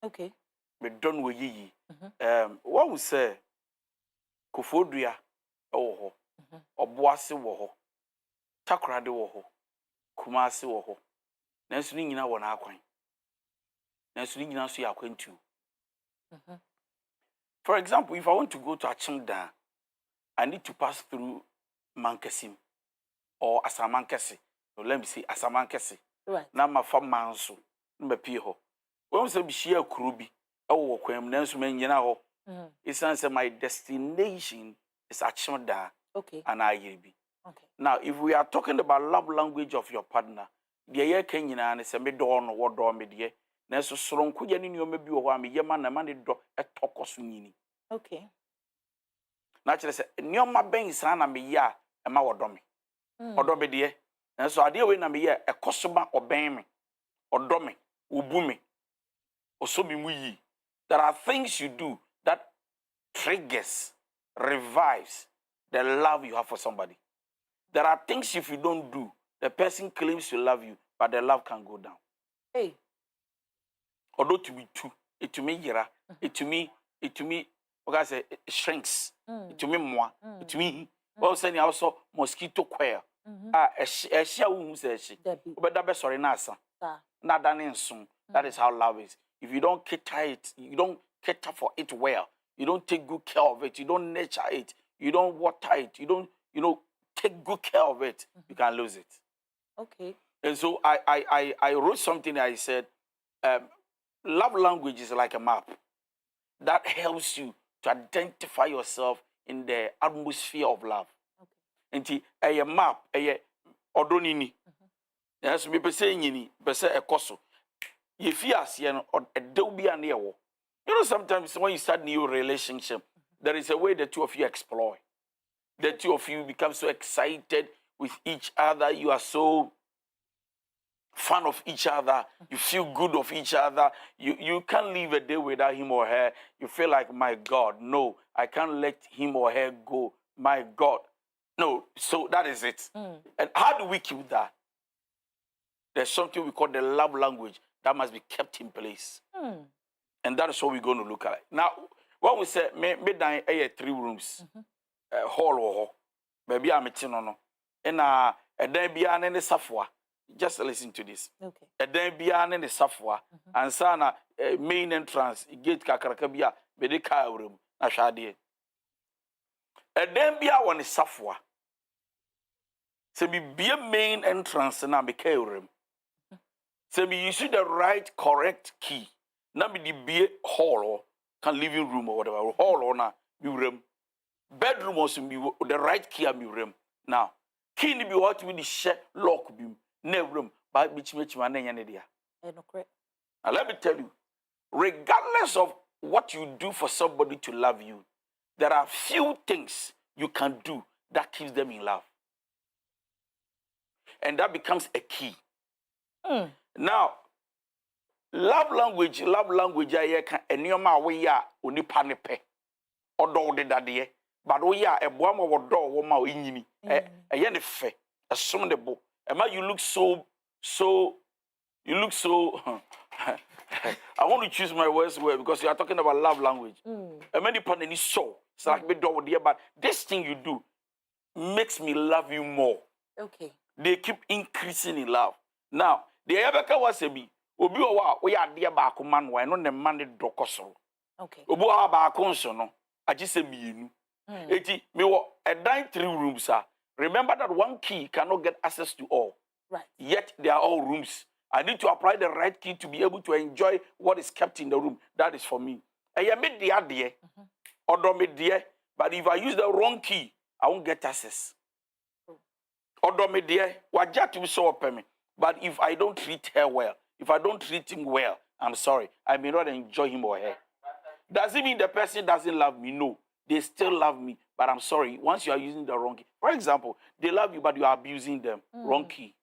Okay. Me don wo yiyi. What we say kofodua wo ho. Oboase wo ho. Takrade wo ho. Kumase wo ho. Nanso ni nyina wo na akwan. Nanso ni nyina so ya akwantu. For example, if I want to go to Achimda, I need to pass through Mankesim or Asamankesi. So let me say Asamankesi. Right. Na ma fa manso. Mbepi ho. When say be share kurubi. Ewo kwam nanso man nyina ho. It's answer my destination is Achimda. Okay. And I be. Okay. Now, if we are talking about love language of your partner, the year can you know, say me door no what door me dear. Nanso soronko ye ni nyoma bi wo ho am ye man na man do etokoso nyini. Okay. Na chere say nyoma ben san na me ya e ma wodo me. Odo be de. Nanso ade we na me ya ekoso ba oben me. Odo me, obu me. Oso bi mu yi. There are things you do that triggers, revives the love you have for somebody. There are things if you don't do, the person claims to love you, but the love can go down. Hey. Although to be two, it to me yera, it to me, what I say, it shrinks. It to me more, it to me. Well, saying also mosquito quail. A shia who says she, but that best sorry nasa. Not done in soon. That is how love is. If you don't cater it, you don't cater for it well. You don't take good care of it. You don't nurture it. You don't water it. You don't, take good care of it. You can lose it. Okay. And so I wrote something. I said, love language is like a map that helps you to identify yourself in the atmosphere of love. Okay. And a map, a odonini. Yes, me pese nyini, pese ekoso. Ye fias ye no a dobia near. You know, sometimes when you start new relationship, there is a way the two of you explore. The two of you become so excited with each other. You are so fan of each other. You feel good of each other. You can't live a day without him or her. You feel like, my God, no, I can't let him or her go. My God. No, so that is it. And how do we keep that? There's something we call the love language that must be kept in place. And that is what we're going to look at. Now, when we say, midnight, 3 rooms, hall or hall, baby, I'm a no. And a then be an any safwa. Just listen to this. Okay. A then be an any safwa. And sana main entrance, gate kakarabia, bedeka room, ashadi. A then be a one safwa. So be a main entrance and I'm a room. So you see the right, correct key. Now be the hall or can living room or whatever. Hall or na be room. Bedroom also be the right key and be room. Now, key ni be what we the share lock be no room. But which man any idea. Now let me tell you, regardless of what you do for somebody to love you, there are few things you can do that keeps them in love. And that becomes a key. Now, love language, I can enyoma we ya onipa ne pe. Odo de dade. But we ya eboa ma wodo wo ma oyini. Eye ne fe. Esom de bo. Ema you look so I want to choose my words well because you are talking about love language. Many people so it's like me do dear, but this thing you do makes me love you more. Okay. They keep increasing in love. Now, the Ebeka was a be. Obi wa we are dear back man why no the man dokoso. Okay. Obu wa ba konso no. Agise mienu. Eti me wo a dine 3 rooms are. Remember that one key cannot get access to all. Right. Yet they are all rooms. I need to apply the right key to be able to enjoy what is kept in the room. That is for me. I am made the idea. But if I use the wrong key, I won't get access. But if I don't treat her well, if I don't treat him well, I'm sorry, I may not enjoy him or her. Does it mean the person doesn't love me? No. They still love me, but I'm sorry, once you are using the wrong key. For example, they love you, but you are abusing them. Wrong key.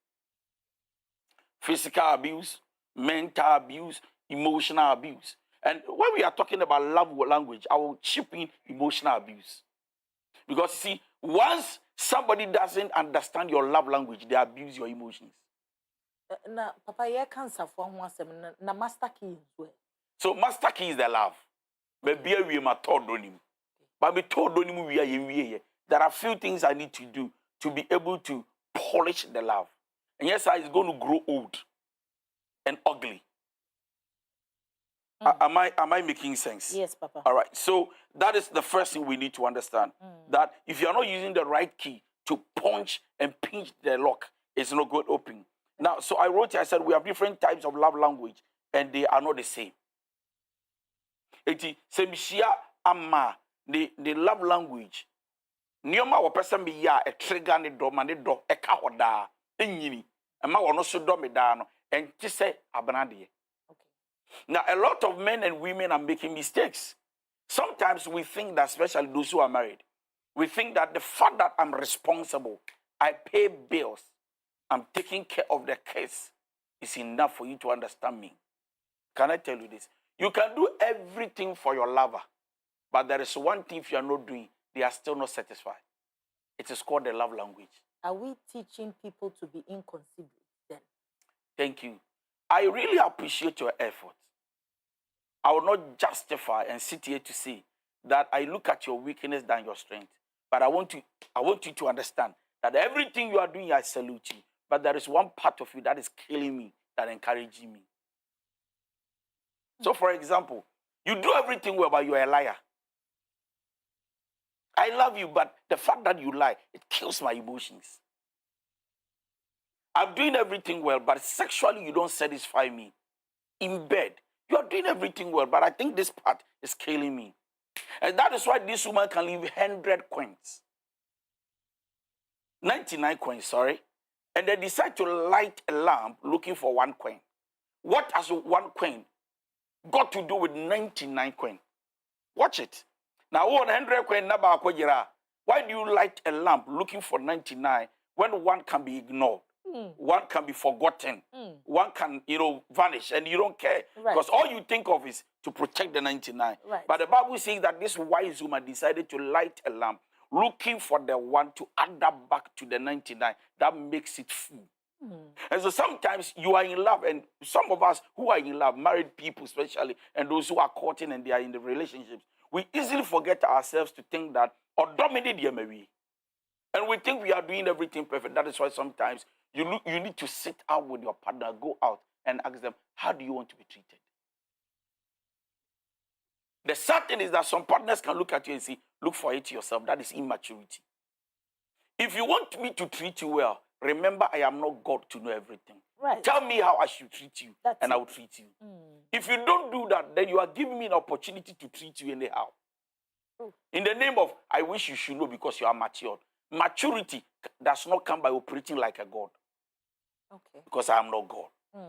Physical abuse, mental abuse, emotional abuse. And when we are talking about love language, I will chip in emotional abuse. Because see, once somebody doesn't understand your love language, they abuse your emotions. Na papa ye cancer for one na master key well. So master key is the love. Maybe we ma told on him. But we told on him we are. There are few things I need to do to be able to polish the love. And yes, it's going to grow old and ugly. Am I making sense? Yes, Papa. All right. So that is the first thing we need to understand. That if you're not using the right key to punch and pinch the lock, it's not going to open. Now, so I wrote here, I said we have different types of love language and they are not the same. Eti semishia ama the love language. Nioma wa person be ya a trigger ne do mane do e ka hoda enyini ema wono so do me da no enti se abanade. Okay. Now a lot of men and women are making mistakes. Sometimes we think that, especially those who are married, we think that the fact that I'm responsible, I pay bills, I'm taking care of the kids is enough for you to understand me. Can I tell you this? You can do everything for your lover, but there is one thing if you are not doing, they are still not satisfied. It is called the love language. Are we teaching people to be inconsiderate then? Thank you. I really appreciate your effort. I will not justify and sit here to say that I look at your weakness than your strength. But I want you to understand that everything you are doing, I salute you. But there is one part of you that is killing me, that encouraging me. So, for example, you do everything well, but you are a liar. I love you, but the fact that you lie, it kills my emotions. I'm doing everything well, but sexually you don't satisfy me. In bed, you are doing everything well, but I think this part is killing me. And that is why this woman can leave 100 coins. 99 coins, sorry. And they decide to light a lamp looking for 1 coin. What has 1 coin got to do with 99 coin? Watch it. Now, 100 coin, why do you light a lamp looking for 99 when 1 can be ignored? 1 can be forgotten. 1 can, vanish, and you don't care. Because all you think of is to protect the 99. But the Bible says that this wise woman decided to light a lamp looking for the 1 to add that back to the 99. That makes it full. And so sometimes you are in love, and some of us who are in love, married people especially, and those who are courting and they are in the relationships, we easily forget ourselves to think that, or dominate the MAV. And we think we are doing everything perfect. That is why sometimes you need to sit out with your partner, go out and ask them, how do you want to be treated? The sad thing is that some partners can look at you and say, look for it yourself. That is immaturity. If you want me to treat you well, remember I am not God to know everything. Tell me how I should treat you, and I will treat you. If you don't do that, then you are giving me an opportunity to treat you anyhow. In the name of, I wish you should know because you are matured. Maturity does not come by operating like a God. Okay. Because I am not God.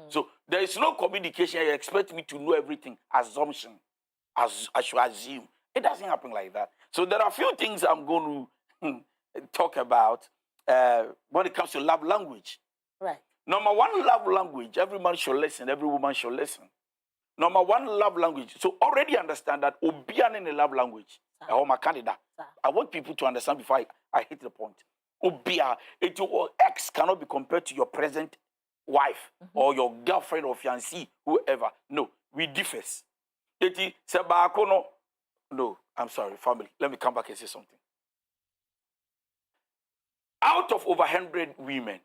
So there is no communication. You expect me to know everything. Assumption. As I should assume. It doesn't happen like that. So there are a few things I'm going to talk about when it comes to love language. Right. Number 1, love language. Every man should listen. Every woman should listen. Number 1, love language. So already understand that obian in the love language. My candidate. I want people to understand before I hit the point. Obia, ex cannot be compared to your present wife or your girlfriend or fiancé, whoever. No, we differ. No, I'm sorry, family. Let me come back and say something. Out of over 100 women,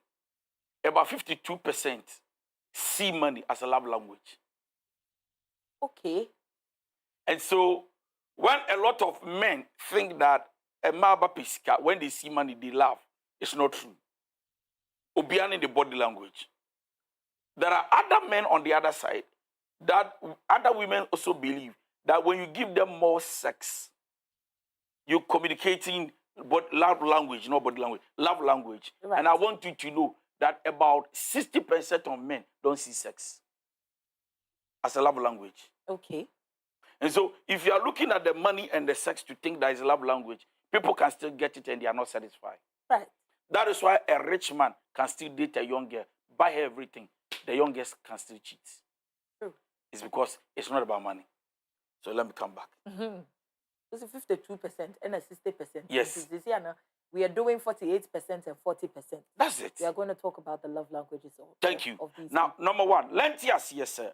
about 52% see money as a love language. Okay. And so, when a lot of men think that a maba pisika, when they see money, they laugh, it's not true. Obian in the body language. There are other men on the other side that other women also believe that when you give them more sex, you're communicating love language, not body language, love language. Right. And I want you to know that about 60% of men don't see sex as a love language. Okay. And so if you are looking at the money and the sex to think that is love language, people can still get it and they are not satisfied. Right. That is why a rich man can still date a young girl, buy her everything. The young girl can still cheat. True. It's because it's not about money. So let me come back. It's 52% and a 60%. Yes. We are doing 48% and 40%. That's it. We are going to talk about the love languages. Thank you. Now, number 1, lentias, yes, sir.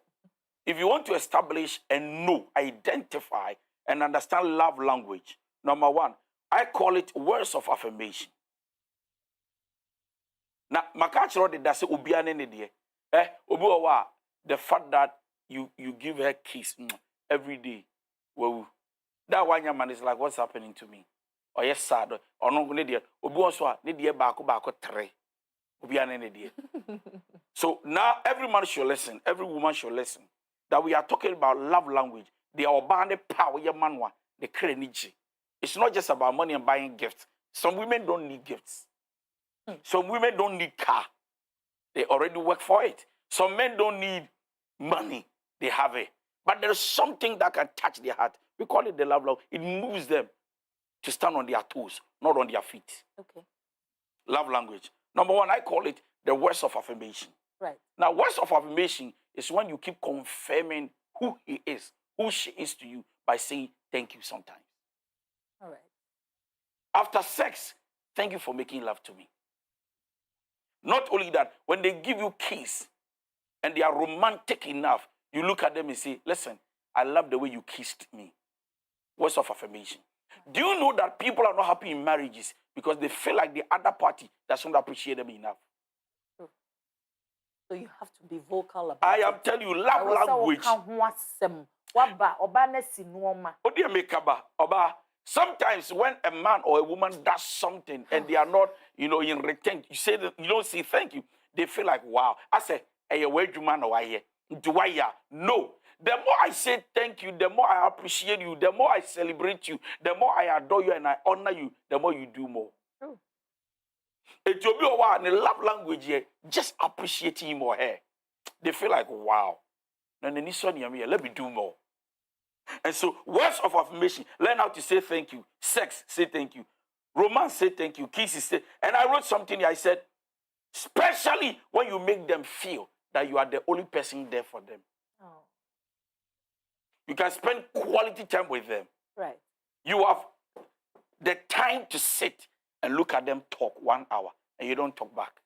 if you want to establish and know, identify, and understand love language, number one, I call it words of affirmation. Now, Makachro did that say Ubiane Nedie. Obuawa, the fact that you give her kiss every day. Well, that one young man is like, what's happening to me? Or yes, sad, or no Nedie. Obuawa, Nedie Bako tre. Ubiane Nedie. So now every man should listen, every woman should listen. That we are talking about love language. The urbane power, your manwa, the kreniji. It's not just about money and buying gifts. Some women don't need gifts. Some women don't need car. They already work for it. Some men don't need money. They have it. But there's something that can touch their heart. We call it the love language. It moves them to stand on their toes, not on their feet. Okay. Love language. Number one, I call it the words of affirmation. Right. Now, words of affirmation is when you keep confirming who he is, who she is to you by saying thank you sometimes. All right. After sex, thank you for making love to me. Not only that, when they give you kiss and they are romantic enough, you look at them and say, listen, I love the way you kissed me. Words of affirmation. Do you know that people are not happy in marriages because they feel like the other party doesn't appreciate them enough? So you have to be vocal about I it. am telling you, love language. Sometimes when a man or a woman does something and they are not, in return, you say that you don't say thank you. They feel like, wow. I say, hey, where do man or I do I? No. The more I say thank you, the more I appreciate you, the more I celebrate you, the more I adore you and I honor you, the more you do more. It will be a while in the love language here, just appreciating him or her. They feel like, wow. Let me do more. And so, words of affirmation, learn how to say thank you. Sex, say thank you. Romance, say thank you. Kisses, say. And I wrote something here, I said, especially when you make them feel that you are the only person there for them. Oh. You can spend quality time with them. Right. You have the time to sit and look at them talk 1 hour, and you don't talk back.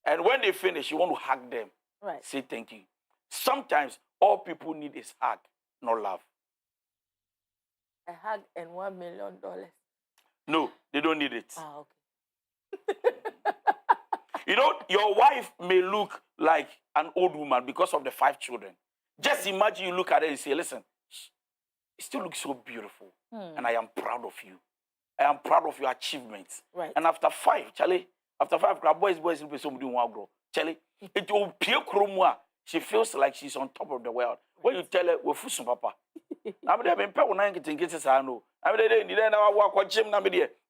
And when they finish, you want to hug them. Right. Say thank you. Sometimes all people need is hug, not love. A hug and $1 million. No, they don't need it. Ah, okay. Your wife may look like an old woman because of the 5 children. Just imagine you look at her and say, listen, it still looks so beautiful. And I am proud of you. I am proud of your achievements. Right. And after 5, Charlie, boys, somebody won't grow. Charlie, it will appear she feels like she's on top of the world. When you tell her, we're fussing, Papa. You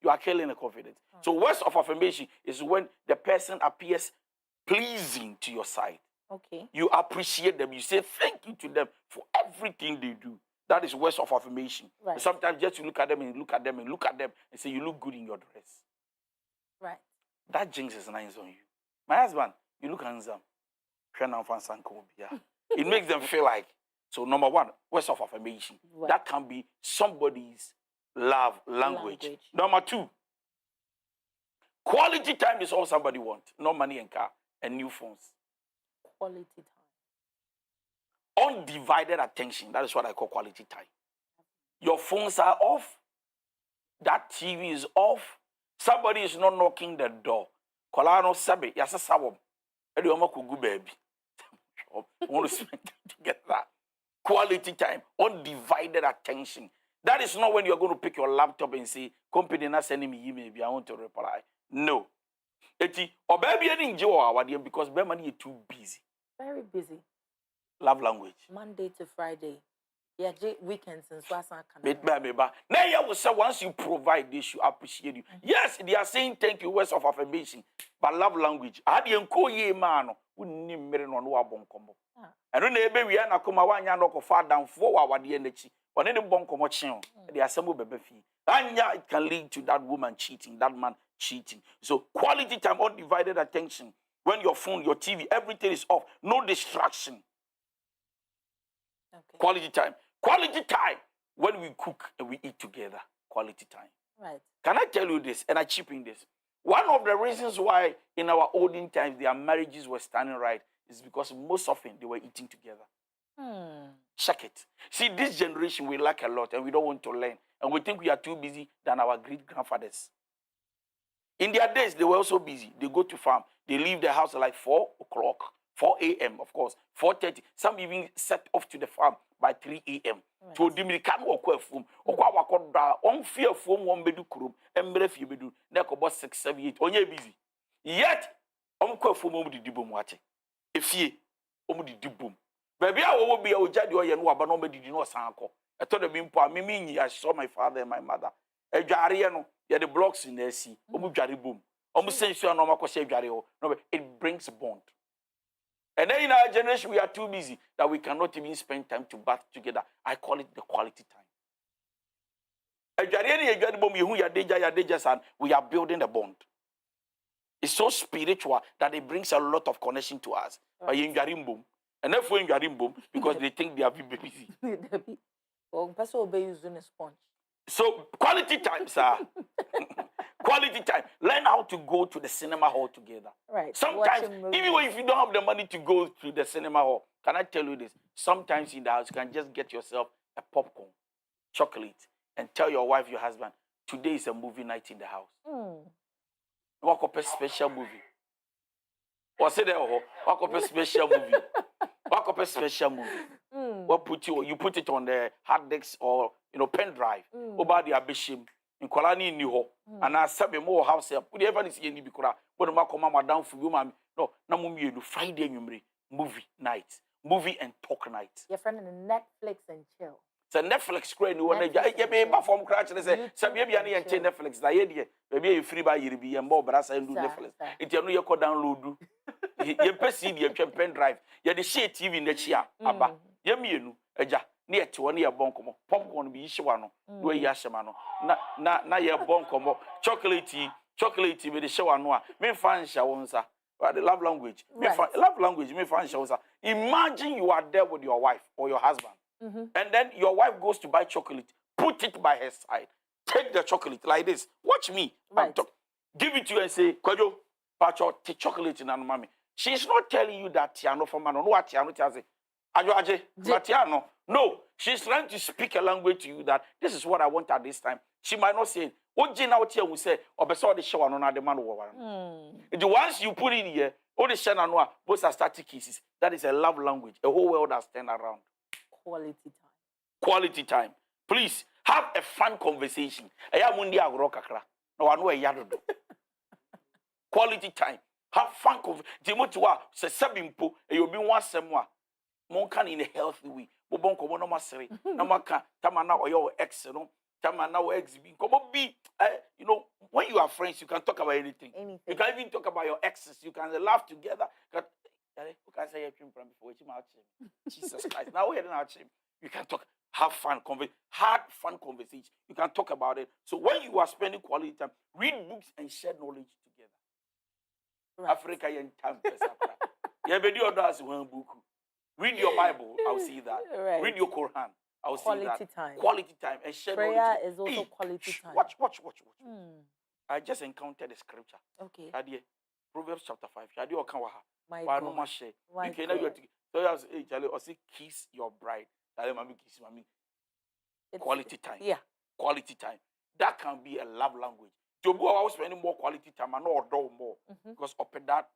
are killing the confidence. So words of affirmation is when the person appears pleasing to your side. Okay. You appreciate them. You say thank you to them for everything they do. That is words of affirmation. Right. Sometimes just you look at them and look at them and look at them and say, you look good in your dress. Right. That jinx is nice on you. My husband, you look handsome. It makes them feel like. So number one, words of affirmation. Right. That can be somebody's love language. Number 2, quality time is all somebody wants. No money and car and new phones. Quality time. Undivided attention. That is what I call quality time. Your phones are off. That TV is off. Somebody is not knocking the door. Kolano sabe yasa sawom. Edi omo kugu baby. I want to spend time together. Quality time, undivided attention. That is not when you're going to pick your laptop and say, company not sending me email, I want to reply. No. Or baby didn't enjoy because baby is too busy. Very busy. Love language. Monday to Friday. Yeah, weekends and so now you will say once you provide this, you appreciate you. Yes, they are saying thank you, words of affirmation, but love language. I didn't call ye man. And when they we are not come away and knock far down for our energy. Or any bonk or they assemble baby fee. And yeah, it can lead to that woman cheating, that man cheating. So quality time, undivided attention. When your phone, your TV, everything is off, no distraction. Okay. Quality time. Quality time when we cook and we eat together. Quality time. Right. Can I tell you this? And I chip in this. One of the reasons why in our olden times their marriages were standing right is because most often they were eating together. Check it. See, this generation, we lack a lot and we don't want to learn. And we think we are too busy than our great-grandfathers. In their days, they were also busy. They go to farm. They leave the house at like 4 o'clock, 4 a.m., of course, 4:30. Some even set off to the farm by 3 a.m. To Dominican or Quefum, or Quawakoda, on fear from one bedu krum, and brefi bedu, Nekobo 6, 7, 8, on ye busy. Yet, on Quefum di dibum watching. If ye, di dibum. Baby, I will be a jadi or yan wabanombe did not sanko. I told the Mimpa, Mimi, I saw my father and my mother. A jariano, yeah, the blocks in the sea, jari boom. No, it brings bond. And then in our generation, we are too busy that we cannot even spend time to bath together. I call it the quality time. We are building a bond. It's so spiritual that it brings a lot of connection to us. And therefore, because they think they are busy. Using a sponge. So quality time, sir. Quality time. Learn how to go to the cinema hall together. Right. Sometimes, even if you don't have the money to go to the cinema hall, can I tell you this? Sometimes in the house, you can just get yourself a popcorn, chocolate, and tell your wife, your husband, today is a movie night in the house. Walk up a special movie. Or say there, walk up a special movie. Walk up a special movie. What you put it on the hard disk or pen drive. About the abishim. In Kolani in New and I said more house here. Put ever see any bikura. But my command down for you, ma'am. No, no, Friday movie night, movie and talk night. Your friend in Netflix and chill. So Netflix screen you want to be from crash and say, some baby and Netflix. The idea, maybe free by you be and more, but I say do Netflix. It's you can download. You perceive your pen drive. You the share TV in the chair. Abba, you mean, near to one year bonkomo, popcorn be ishwano, where yashamano, na ye bonkomo, chocolate with the shawanoa, me fan shawonsa, but the love language, love language, me fan shawonsa. Imagine you are there with your wife or your husband, and then your wife goes to buy chocolate, put it by her side, take the chocolate like this, watch me, give it to you and say, Kwajo, Pacho, take chocolate in an mommy. She's not telling you that Tiano for man, no, what Tiano tells it. Ajo Matiano. No, she's trying to speak a language to you that this is what I want at this time. She might not say, what Jane out here will say, or beside the show on the man over. The ones you put in here, all the Shana Noah, both are static kisses. That is a love language. A whole world has turned around. Quality time. Quality time. Please have a fun conversation. Quality time. Have fun conversation. You'll be one semwa. Monkan in a healthy way. Bobonko no masere. Namaka tamana or your ex, tamana or ex being be when you are friends, you can talk about anything. You can even talk about your exes. You can laugh together. You can say Jesus Christ. Now we're not you can talk, have fun, fun conversation. You can talk about it. So when you are spending quality time, read books and share knowledge together. Right. Africa and time. Read your Bible, I'll see that. Right. Read your Quran, I'll see that. Time. Quality time. And share prayer knowledge. Is also quality time. Watch. I just encountered a scripture. Okay. Proverbs chapter 5. My God. So you have to kiss your bride. Quality time. Yeah. Quality time. That can be a love language. To go out spending more quality time and not do more. Because up at that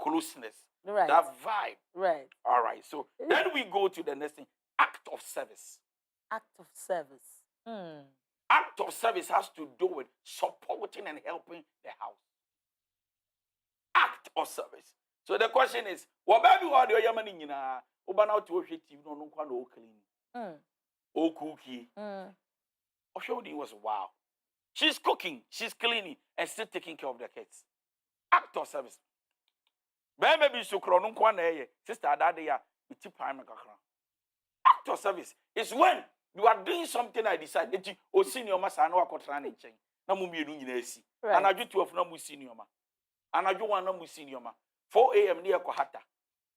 closeness. Right. That vibe. Right. All right. So then we go to the next thing. Act of service. Act of service. Act of service has to do with supporting and helping the house. Act of service. So the question is, what baby what do you mean na obana to watch TV no kwa no clean. O cookie. Oshodi was wow. She's cooking, she's cleaning, and still taking care of the kids. Act of service. Baby so krono kwa na ye. Sister Adade ya iti pa me kakra. Act of service is when you are doing something I decide. Eti o senior ma sa na wakotra na nchen. Na mu mienu nyina asi. Anadwo 12 na mu senior ma. Anadwo 1 na mu senior ma. 4 a.m. near Kohata.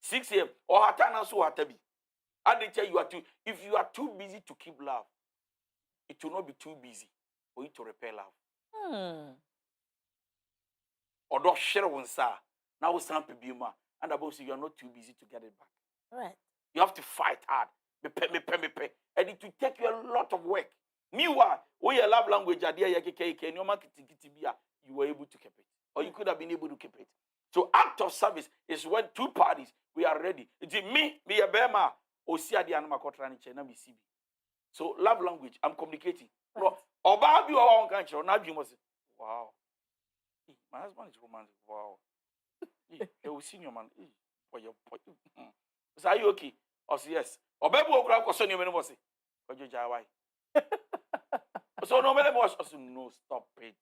6 a.m. or Hatana so Hatabi. I tell you if you are too busy to keep love, it will not be too busy for you to repair love. Or do share one sa. Now stand bima and about you are not too busy to get it back. Right. You have to fight hard. And it will take you a lot of work. Meanwhile, when your love language are there, you were able to keep it. Or you could have been able to keep it. So act of service is when two parties, we are ready. It's me, a bema, or see the animal contract, so love language, I'm communicating. No, Oba bi o country, na adwum was. Wow. My husband is romantic. Wow. You senior man. Boy. So are you okay? I say yes. Oba bi o kra ko so ni me no say. Ojo why? So no me was no, stop it.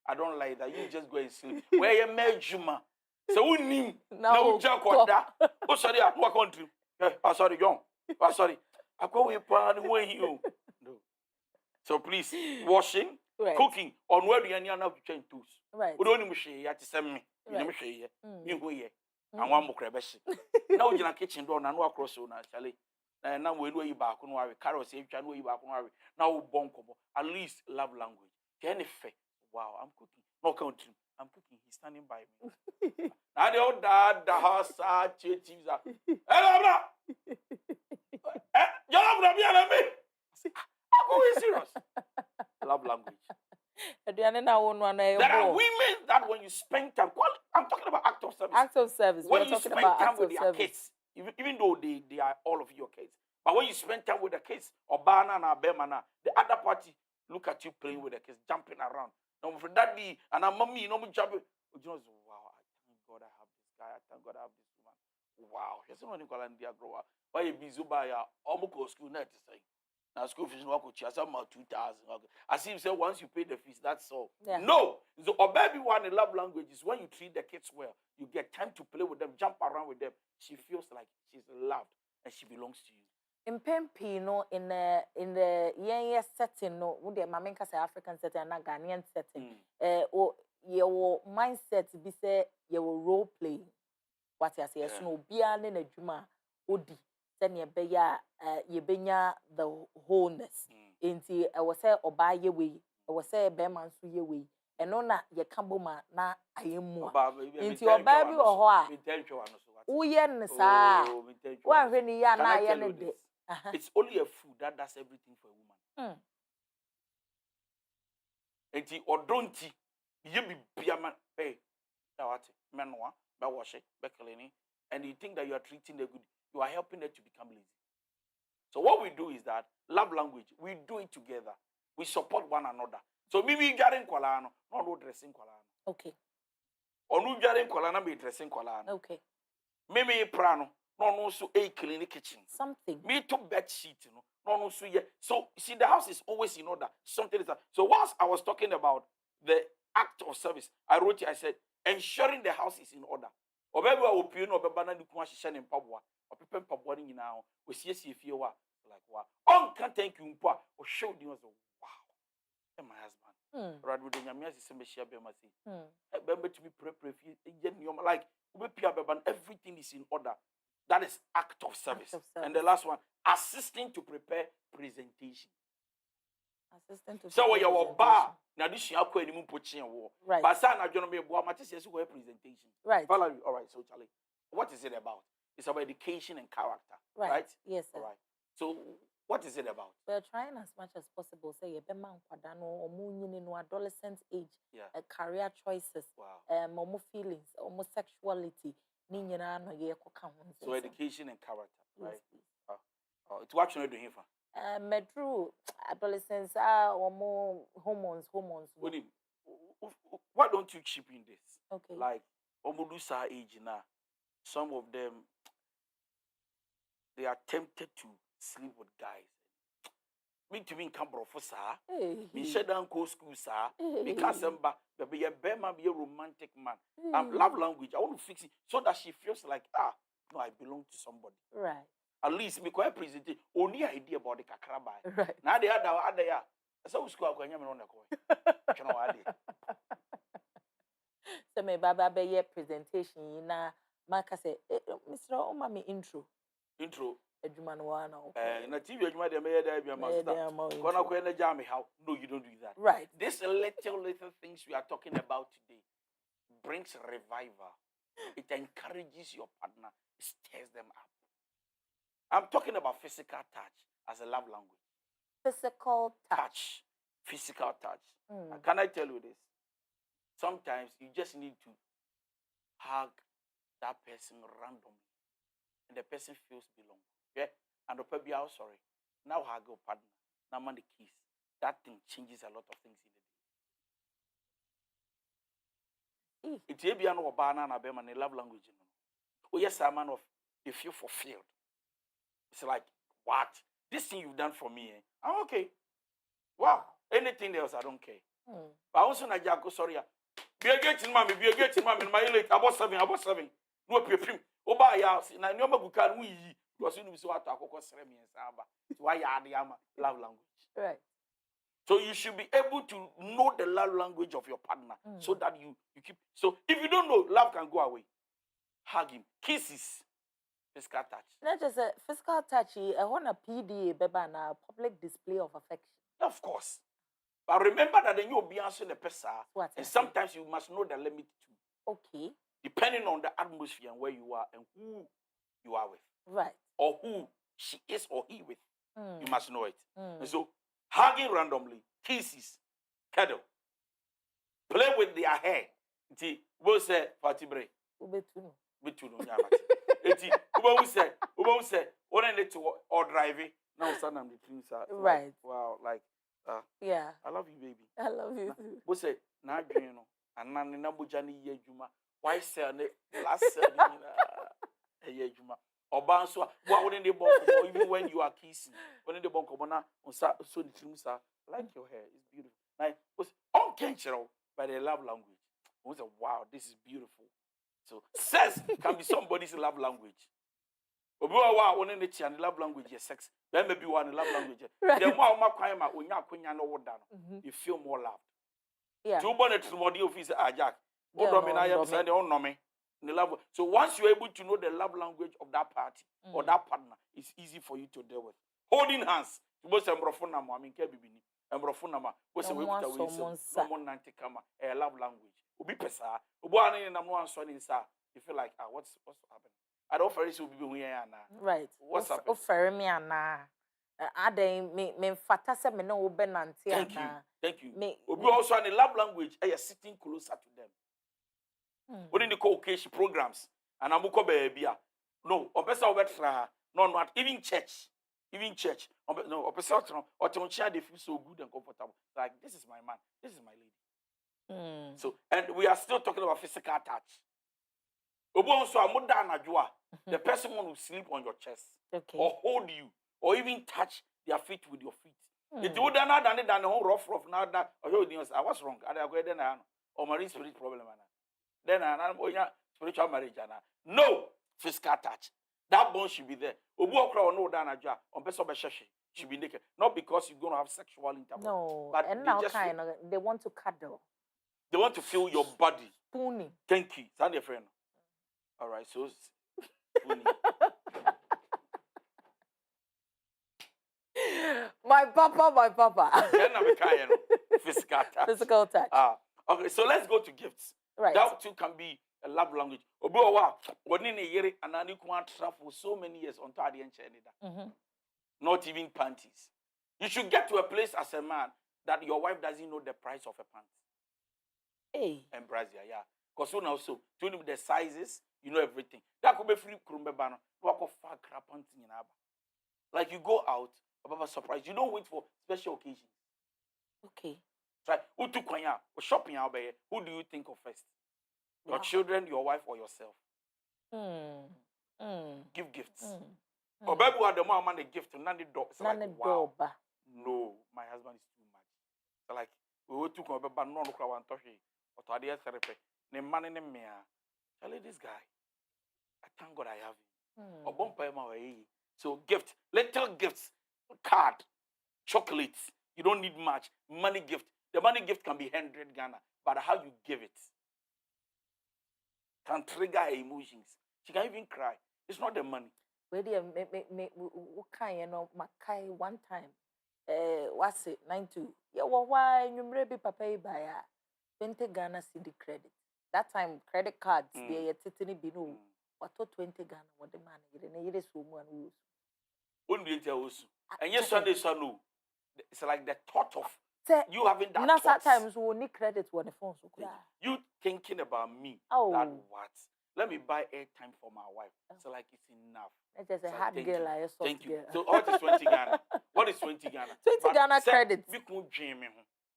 I don't like that. You just go and sleep. Where you mejuma. So who nim na u ja koda. O sorry, I no country. Sorry, John. Sorry. I go we plan when you. No. So please, washing, cooking, on where do you need to change tools? Right. We don't need to share to send me. You know, share. You go here. And one more crevice. Now you're in a kitchen door and no across so naturally. And now we know you back on worry. Carol say, you know you back on worry. Now bonko. At least love language. Can effect. Wow, I'm cooking. No country. I'm cooking. He's standing by me. Now the old dad, the house, hello, you're not me. Who is serious? Love language. There are women that when you spend time, I'm talking about act of service. Act of service. When you spend time with your kids, even though they are all of your kids, but when you spend time with the kids, or banana, bemana, the other party look at you playing with the kids, jumping around. No, for daddy and a mommy, no more jumping. Wow, I thank God I have this guy. I thank God I have this woman. Wow, here's someone in Colombia grow up. Why you busy by almost school net to say. Now school fees no coach you about 2,000. As if say once you pay the fees, that's all. Yeah. No. So a baby one in love language is when you treat the kids well, you get time to play with them, jump around with them. She feels like she's loved and she belongs to you. In Pempi, no, in the young setting, no, would the Mamenka say African setting and Ghanaian setting, or your mindset be say your role playing. What I say, no, be an in a juma, odi. Then you benya the wholeness. Inti I was say or buy your way, I was say beman su ye way, and no na ye kamboma na ayemu. Inti your baby or hoa. Uyen sa. One when ya na yen. It's only a food that does everything for a woman. Inti or don't ye be man. Hey, now what? Menwa, by washing, by cleaning, and you think that you are treating the good. You are helping them to become lazy. So what we do is that love language, we do it together. We support one another. So maybe garing kwalano, no dressing kwalano. Okay. Or no garing kwalana be dressing kwalano. Okay. Maybe prano, no so a clean kitchen. Something. Me to bed sheet, no so yeah. So see the house is always in order. Something is that. So whilst I was talking about the act of service, I wrote it, I said, ensuring the house is in order. Or maybe I will pay no babana du kwashishan in Pabwa. Or people Pabwani now, we see if you are like wow. On can't thank you or show you as wow. And my husband. Rather than Yamia is some share bemasi. Remember to be prepared like everything is in order. That is act of service. And the last one, assisting to prepare presentation. Assistant to so your bar now this year ko animu pochi wo right but say na dwono me bo amate se go presentation right all right so Charlie, what is it about? It's about education and character, right? Yes, sir. All right, so what is it about? We're trying as much as possible say ye be man kwada no omu no adolescent age, career choices, omu feelings, omu sexuality ni nyina no ye ko ka ho. So education and character, right? Yes, it's what you do here for true adolescents are hormones. Why don't you chip in this? Okay. Like omudusa age now, some of them they are tempted to sleep with guys. Me to me come for sir. Me shut down go school sir. Me kasemba be a bema be a romantic man. Love language. I want to fix it so that she feels like no, I belong to somebody. Right. At least me quite present only idea about the kakraba. Right. Now the other ya. So school ko nyame no na ko. Chano ade. So me baba be ye presentation na maka say Mr. Oma me intro. Ejuma no wana. Na TV ejuma de me there be master. Kona ko na jam how? No, you don't do that. Right. These little things we are talking about today brings revival. It encourages your partner, it stirs them up. I'm talking about physical touch as a love language. Physical touch. Touch. Physical touch. Can I tell you this? Sometimes you just need to hug that person randomly, and the person feels belong. Yeah, and the people are sorry. Now hug your partner. Now man the kiss. That thing changes a lot of things in the day. It's a piano or banana and a love language. Oh yes, I'm man of they feel fulfilled. It's like, what? This thing you've done for me, I'm okay. Wow. Anything else, I don't care. But also na Jaco, sorry. Be a getting mommy, my late about 7. No pim. Oba ya na nyoma bukan we because you know so what akoko seremi and saba. Why ya the love language. Right. So you should be able to know the love language of your partner so that you keep. So if you don't know, love can go away. Hug him. Kisses. Physical touch. Not just a physical touch, I want a PDA, beba, na public display of affection. Of course. But remember that then you'll be answering the person. And sometimes you must know the limit too. Okay. Depending on the atmosphere and where you are and who you are with. Right. Or who she is or he with. You must know it. And so, hugging randomly, kisses, cuddle, play with their hair. Iti, ubo say, Fatibre. Ubetuno. Betuno, nyamati. Iti, ubo say, what I need to or driving. Now, son, I'm the twins. Right. Like, wow, like, yeah. I love you, baby. I love you too. Ubo say, na dream no, and na nabujani ye juma. Why say last ye juma? Or bounce what wouldn't they bonk even when you are kissing? When the bonk so the trims are like your hair, it's beautiful. Like was unconventional by the love language. We say, wow, this is beautiful. So sex can be somebody's love language. Obi wa one in the love language is sex. There may be one love language. The more makwama when you no woda you feel more loved. Yeah. Two bonnet to body office Jack. So once you're able to know the love language of that party or that partner, it's easy for you to deal with. Holding hands. Love language. You feel like, what's happening? I don't very soon be right. What's happening? Thank you. We also in the love language, sitting closer to them. What in the co-occasion programs and amuko baby? No, not even church. No, or to share they feel so good and comfortable. Like this is my man, this is my lady. So and we are still talking about physical touch. The person want to sleep on your chest, okay, or hold you, or even touch their feet with your feet. It would not done it than the whole rough now that I was wrong. I go then or marine spirit problem. Then I'm spiritual marriage. No physical touch. That bone should be there. No should be naked. Not because you're going to have sexual intercourse. No, but and now kind of they want to cuddle. They want to feel your body. Spooning. Thank you. Stand your friend. All right, so spooning. My papa. Then I'm physical touch. Physical touch. Okay, so let's go to gifts. Right. That too can be a love language. When in a year and I travel for so many years on the end. Not even panties. You should get to a place as a man that your wife doesn't know the price of a pant. Hey. And brazier, yeah. Because you know so to know the sizes, you know everything. That could be free krumbebano. Like you go out, about surprise. You don't wait for special occasions. Okay. Right? Who took or shopping out there? Who do you think of first? Your children, your wife, or yourself? Give gifts. Or baby, what the mom and the gift to none the dog. Wow. No, my husband is too much. So like we were to come but no crowd and touch it. Or to idea therapy. Ne man in me. Tell this guy. I thank God I have him. Or bumper my way. So gift, little gifts, card, chocolates. You don't need much. Money gift. The money gift can be 100 Ghana, but how you give it can trigger her emotions. She can even cry. It's not the money. Where do what kind, you know, Makai one time? What's it? 92. Yeah, well, why you maybe papa by 20 Ghana CD credit. That time credit cards, they are titany binu. What 20 Ghana? What the man? You didn't so one. Only tell us. And yes, Sunday, no. It's like the thought of you having that thought. thoughts. Sometimes we need credit when the phone so you thinking about me. Oh. That what? Let me buy airtime for my wife. So like it's enough. It's just a hard girl, like a soft Thank you. girl. So what is 20 Ghana? What is 20 Ghana? 20 Ghana credit. We could dream me.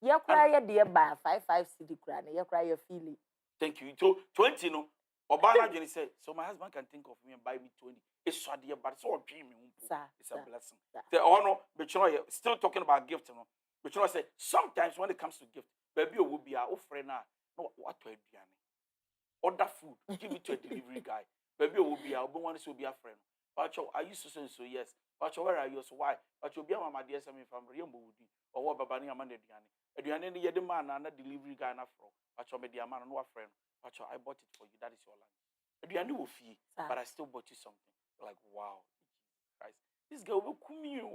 You cry your dear by 5 city crown. You cry your feeling. Thank you. So 20 no. Obana Jenny said, so my husband can think of me and buy me 20. It's so dear, but it's all dreaming. It's a blessing. Oh no, but you know, still talking about gift, you know. But you know, I say sometimes when it comes to gift, baby, will be our friend now. No, what to do? Order food, give it to a delivery guy. Baby, will be our one to be a friend. But I used to say so, yes. But where are you? So why? But you'll be a my dear, some from Rio Moody or what Babani Amanda Diani. And you are the man and a delivery guy enough from. But you're a man and no friend. But I bought it for you. That is your lunch. And you are new fee, but I still bought you something. Like, wow, Christ. This girl will come you.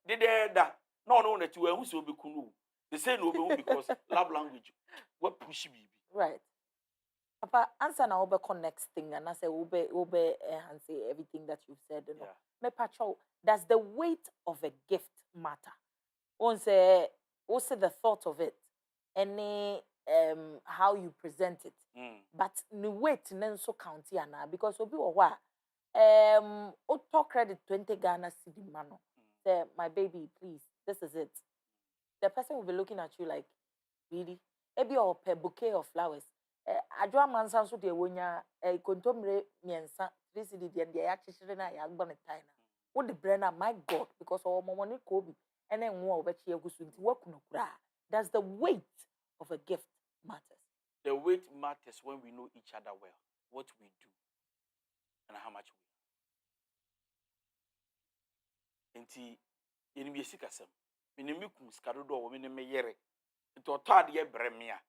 Did that? No, that you who will be kunu. They say no because love language. What pushy baby? Right. Papa, answer now over next thing, and I say ube and say everything that you've said. You know, me patrol. Does the weight of a gift matter? Once the thought of it, any how you present it, but the weight then so county now because obi owa auto credit 20 Ghana cedi mano. Say my baby, please, this is it. The person will be looking at you like, really? Maybe or per bouquet of flowers. Adwa mansan so de wonya kontomre miensa 3 cedi de actually na ya gba ne time na. Wo the brainer, my God, because our money kobi and then wo obechi egusu nti wakuno kura. Does the weight of a gift matters? The weight matters when we know each other well, what we do, and how much we. Enti yeni bi sikasem. Minimikum skadodo wo minime yere. Enti otade ye bremia.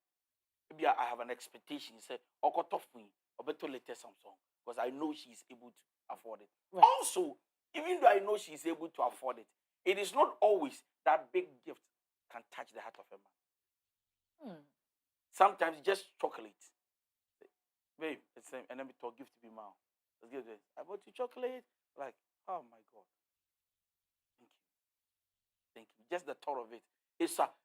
I have an expectation. Say, Okotofui, or better later some song, because I know she is able to afford it. Right. Also, even though I know she is able to afford it, it is not always that big gift can touch the heart of a man. Sometimes just chocolate. Babe, it's and then we talk gift to be mouth. Let's give this. I bought you chocolate. Like, oh my God. Thank you. Thank you. Just the thought of it.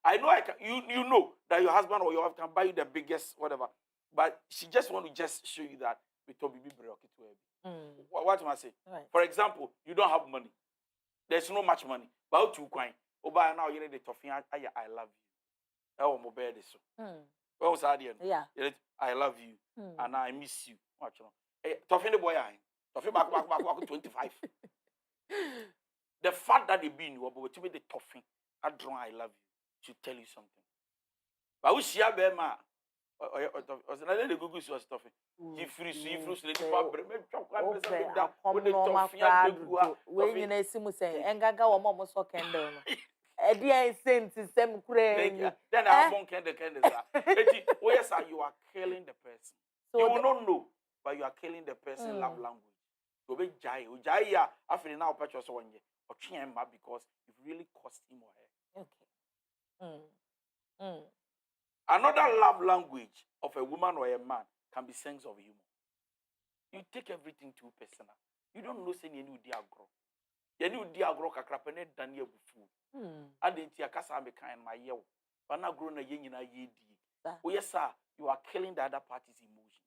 I know I can. You know that your husband or your wife can buy you the biggest whatever, but she just want to just show you that we told baby what am I say? Right. For example, you don't have money. There's no much money. But you coin. Oba now you need the toffee. I love you. Oh, mobile this so. What was that? Yeah. I love you and I miss you. Watch no. Toffee the boy toffee back 25. The fact that they be in you, but to be the toffee, I love you. To tell you something. But we see a bear man. Or the Google was stuffing. He free, when you know, Simu saying, and Gaga or Momo so candle. A dear saint is some crazy. Then I won't candle. Yes, you are killing the person. So you will not know, but you are killing the person love language. You be Jaya, after now, purchase 1 year, or Chiema because it really cost him or her. Okay. Another love language of a woman or a man can be sense of humor. You take everything too personal. You don't know saying you diagro. You knew diagro kakrapene daniel bufu. I didn't hear Kasa me kind my yell. But now grown a yin in a ye. Oh, yes, sir, you are killing the other party's emotion.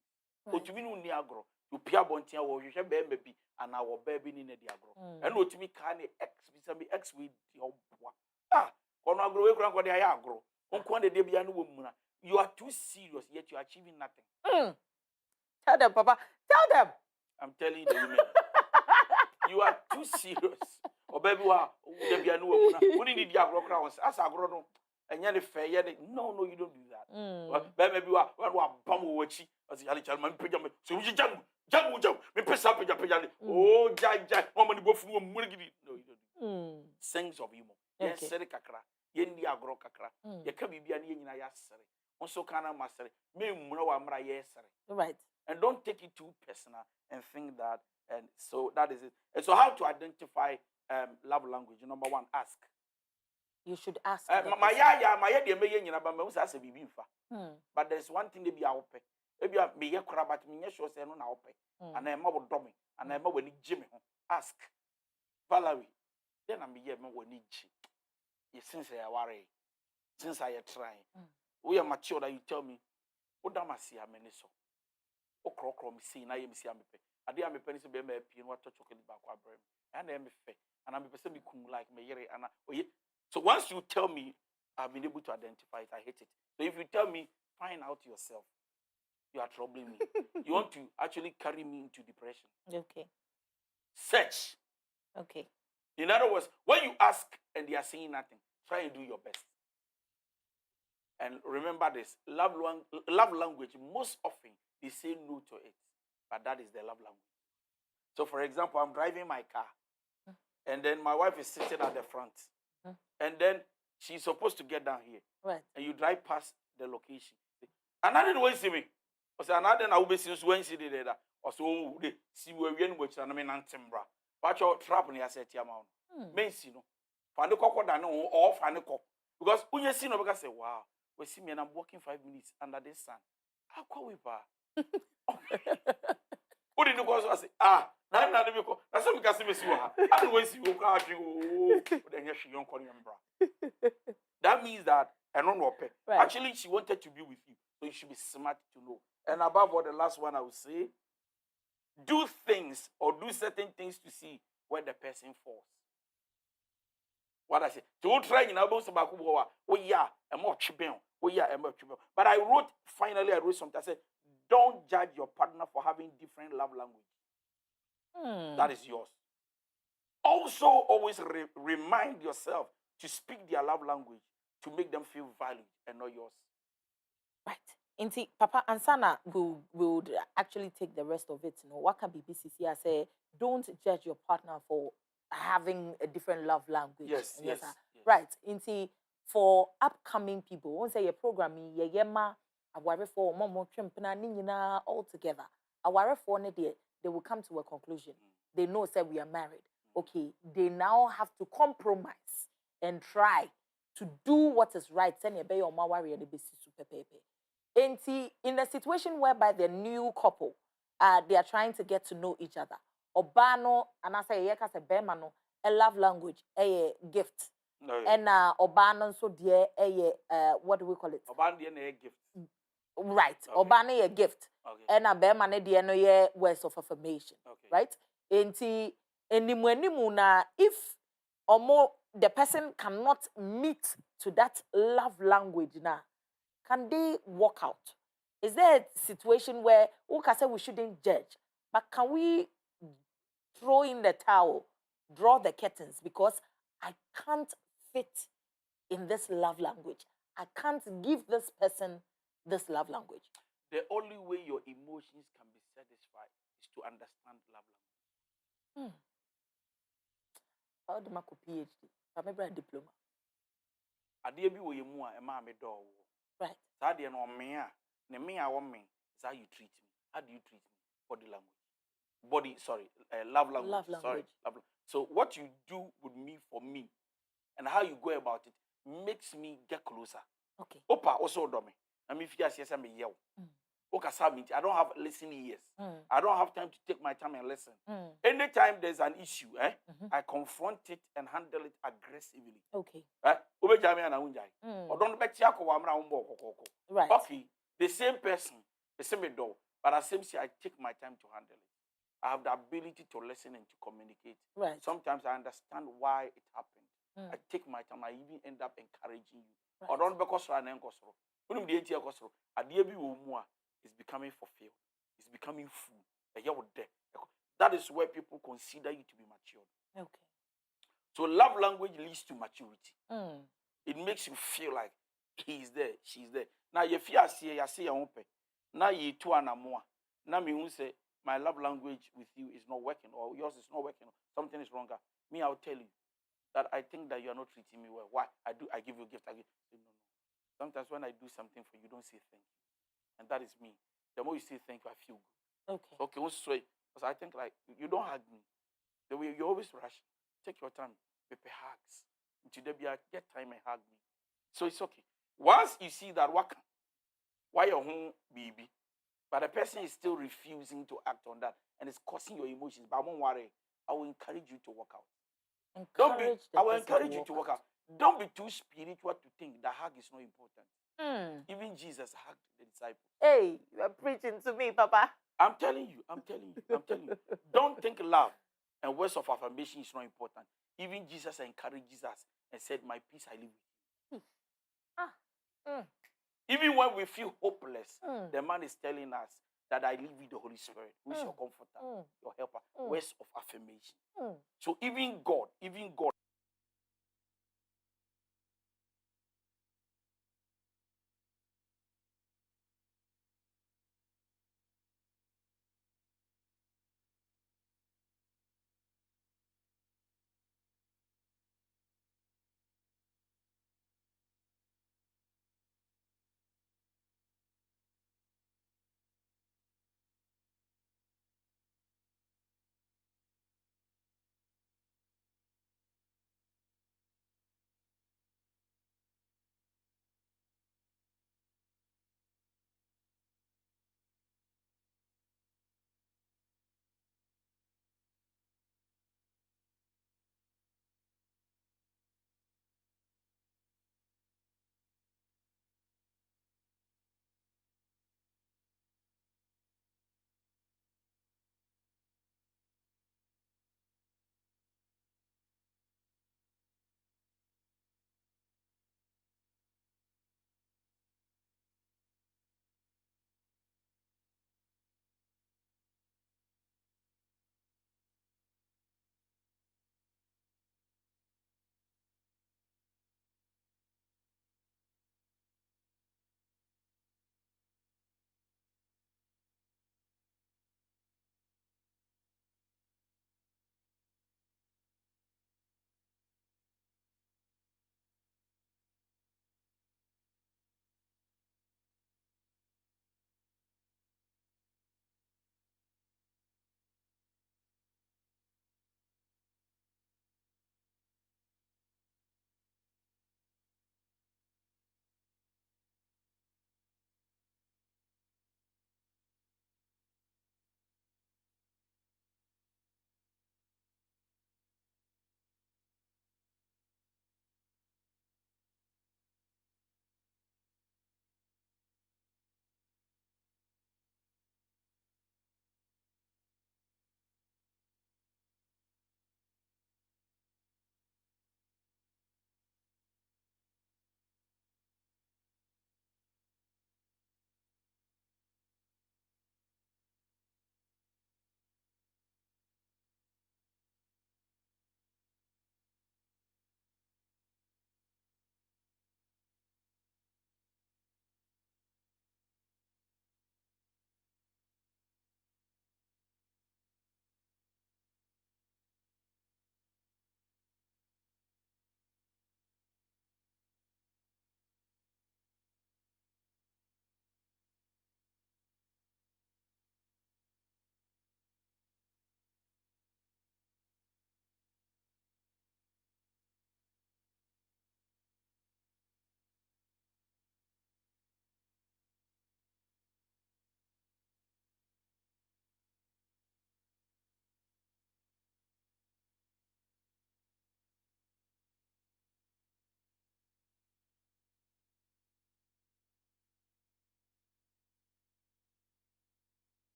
But you mean diagro, you pia bontia or you shall be maybe and our baby in a diagro. And what to me can ex with your you are too serious, yet you are achieving nothing. Tell them, Papa. Tell them. I'm telling the women. You are too serious. Or baby, we need your crowns. As I grow up, and you're fair. No, you don't do that. Baby, you are bum watching as the Alichaman pajama. So you jump. Me press up in your pajama. Oh, Jai, woman, go from no, you don't. Sense of humor. Yes, Seri Kakra. Yendi agro kakra. Ye can be any in a yassery. Also, can I master me amra yessery. Right. And don't take it too personal and think that. And so that is it. And so, how to identify love language? Number 1, ask. You should ask. My idea may yen about me as a baby. But there's one thing they be out pay. Maybe I may a crab at me, sure, say no, now pay. And I'm about drumming. And I'm about Jimmy. Ask. Valerie, then I'm here, man, when since I worry, since I try, we are mature that you tell me, what am I see? I'm in so. O crocrom see, na yem see am pe. Ade am pe ni so be ma pie no to chocolate back wa brem. And am fe. And am person be kum like me yere and oye. So once you tell me, I've been able to identify it, I hate it. So if you tell me, find out yourself, you are troubling me. You want to actually carry me into depression. Okay. Search. Okay. In other words, when you ask and they are saying nothing, try and do your best. And remember this, love language, most often they say no to it, but that is the love language. So for example, I'm driving my car, and then my wife is sitting at the front, and then she's supposed to get down here, right? And you drive past the location. And I didn't want to see me. I said, another I will be since when she did that. Or so they see where we which I mean Antimbra. But your trap near set your mount. Means you know. Find the cocoa than or find the cop. Because when you see no because say, wow, we see me and I'm walking 5 minutes under this sun. How call we bar? Who did you go? I say, now not the vehicle. That's what we can see me see her. I don't see you can't drink. Then she don't call him. That means that I don't know. Right. Actually, she wanted to be with you. So you should be smart to know. And above all, the last one I would say, do things or do certain things to see where the person falls. What I say, don't try in about Sabaku. Oh, yeah, a more chipping. Oh, yeah, a more chipping. But I wrote something. I said, don't judge your partner for having different love language. That is yours. Also, always remind yourself to speak their love language to make them feel valued and not yours. Right. Inti Papa Ansana will actually take the rest of it. You know, what can be BCC? I say, don't judge your partner for having a different love language. Yes. Right. Inti for upcoming people, won't say your programming, yema, aware for momo trimpana nina all together. Aware for they will come to a conclusion. They know say we are married. Okay, they now have to compromise and try to do what is right. Send your baby or my warrior the basis super pepe. In a situation whereby the new couple, they are trying to get to know each other. Obano, and I say, yes, a love language, a gift. And Obano, so dear, what do we call it? Obano, a gift. Right. Okay. Obano, a gift. Okay. And a bear dear, no words of affirmation. Okay. Right? If or more the person cannot meet to that love language now, can they walk out? Is there a situation where we shouldn't judge, but can we throw in the towel, draw the curtains, because I can't fit in this love language. I can't give this person this love language. The only way your emotions can be satisfied is to understand love language. How do I PhD? I remember a diploma. I did be with you more and mammy dog. Right. That the no me, I want me. Is how you treat me. How do you treat me? Body language. Love language. Love language. Sorry, love language. So what you do with me for me, and how you go about it, makes me get closer. Okay. Opa also do me. I mean, if you yes, I'm a yell. I don't have listening ears. I don't have time to take my time and listen. Anytime there's an issue, I confront it and handle it aggressively. Okay. Right. Okay. The same person, the same door, but at the same time, I take my time to handle it. I have the ability to listen and to communicate. Right. Sometimes I understand why it happened. I take my time. I even end up encouraging you. Or don't because is becoming fulfilled. It's becoming full. That is where people consider you to be matured. Okay. So love language leads to maturity. It makes you feel like he's there, she's there. Now if you see your own pay. Now you two and more. Now me who say my love language with you is not working or yours is not working. Something is wrong. Me, I'll tell you that I think that you are not treating me well. Why? I give you a gift. No. Sometimes when I do something for you, don't say thank you. And that is me. The more you say thank you, I feel good. Okay. Okay, because I think like you don't hug me. The way you always rush. Take your time. Pepe hugs. Today get time and hug me. So it's okay. Once you see that why your home baby, but the person is still refusing to act on that and it's causing your emotions. But I won't worry. I will encourage you to work out. Don't be. Encourage the I will person encourage to you to walk work out. Don't be too spiritual to think that hug is not important. out. Even Jesus hugged the disciples. Hey, you are preaching to me, Papa. I'm telling you. I'm telling you. I'm telling you. Don't think love and words of affirmation is not important. Even Jesus encourages us and said, "My peace I live with you." Ah, Even when we feel hopeless, the man is telling us that I live with the Holy Spirit, who is your comforter, your helper. Words of affirmation. So even God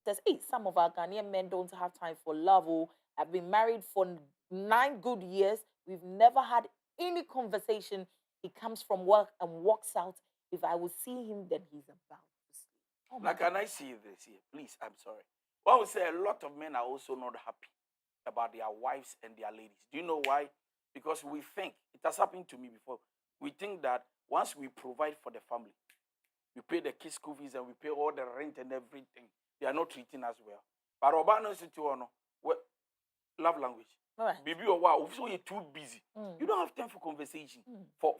says, hey, some of our Ghanaian men don't have time for love. Oh, I've been married for 9 good years. We've never had any conversation. He comes from work and walks out. If I will see him, then he's about to sleep. Oh Now, can I see this here? Please, I'm sorry. One would say a lot of men are also not happy about their wives and their ladies. Do you know why? Because we think, it has happened to me before, we think that once we provide for the family, we pay the kids' school fees and we pay all the rent and everything, they are not treating us well. But Obano situation, love language. Right. Baby, or wow, so you're too busy. You don't have time for conversation, for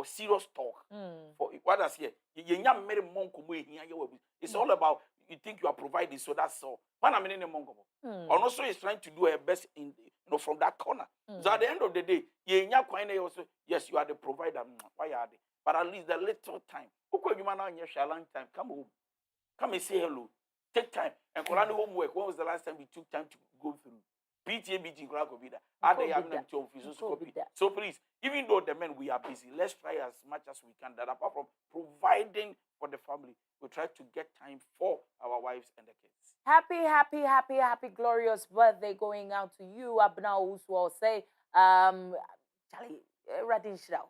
serious talk. For what I say, it's all about you think you are providing, so that's all. When I'm in a mongo, also is trying to do her best in from that corner. So at the end of the day, also yes, you are the provider. Why are they? But at least the little time. Long time. Come home. Come and say hello. Take time. And homework. When was the last time we took time to go through? PTA meeting, so please, even though the men we are busy, let's try as much as we can that apart from providing for the family, we try to get time for our wives and the kids. Happy, glorious birthday going out to you. Abna Uswa say, Charlie, Radin Shroud,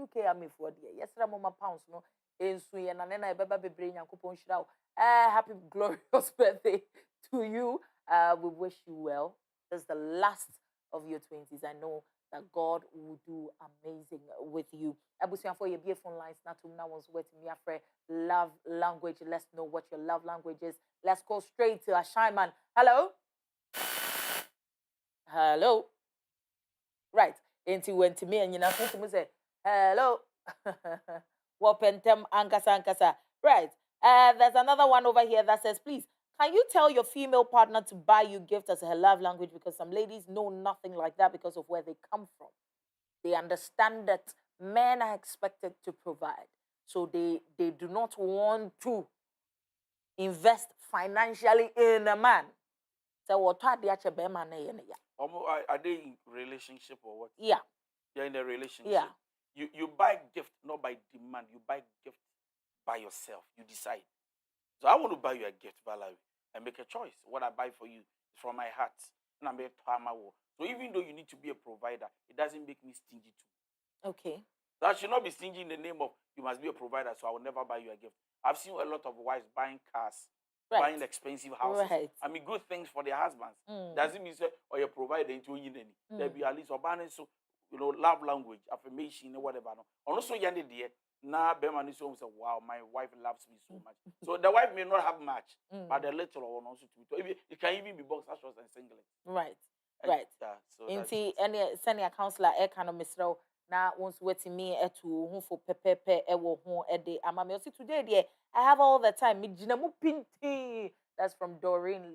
UK Army for dear. Yesterday, Mama Pounds, no, in Sweden, and then I be bring Yankupon Shroud. Happy, glorious birthday to you. We wish you well. This is the last of your 20s. I know that God will do amazing with you. Abusian for your beautiful lines, not to now one's waiting me after love language. Let's know what your love language is. Let's go straight to Ashaiman. Hello? Hello? Right. Into went to me and you know, say, hello. Wapentem ankasa. Right. There's another one over here that says, please, can you tell your female partner to buy you gifts as her love language? Because some ladies know nothing like that because of where they come from. They understand that men are expected to provide. So they do not want to invest financially in a man. So what are they in relationship or what? Yeah. They're in a relationship. Yeah. You buy gift not by demand. You buy gift by yourself. You decide. So I want to buy you a gift, Valerie, and make a choice. What I buy for you is from my heart. And I make so even though you need to be a provider, it doesn't make me stingy too. Okay. So I should not be stingy in the name of you must be a provider, so I will never buy you a gift. I've seen a lot of wives buying cars, buying expensive houses. Right. I mean, good things for their husbands. Doesn't mean say, or you provide into you. There be at least or so love language, affirmation, or whatever. No. Also, dear. Now, Beman is always say, wow, my wife loves me so much. So the wife may not have much, but the little one also to be. It can even be boxer shorts and singlet. Right. And, right. So Inti any send a counselor kind of misro na once waiting me to who for pepe ewo ho ede amame see today there I have all the time me gina mu pinti. That's from Doreen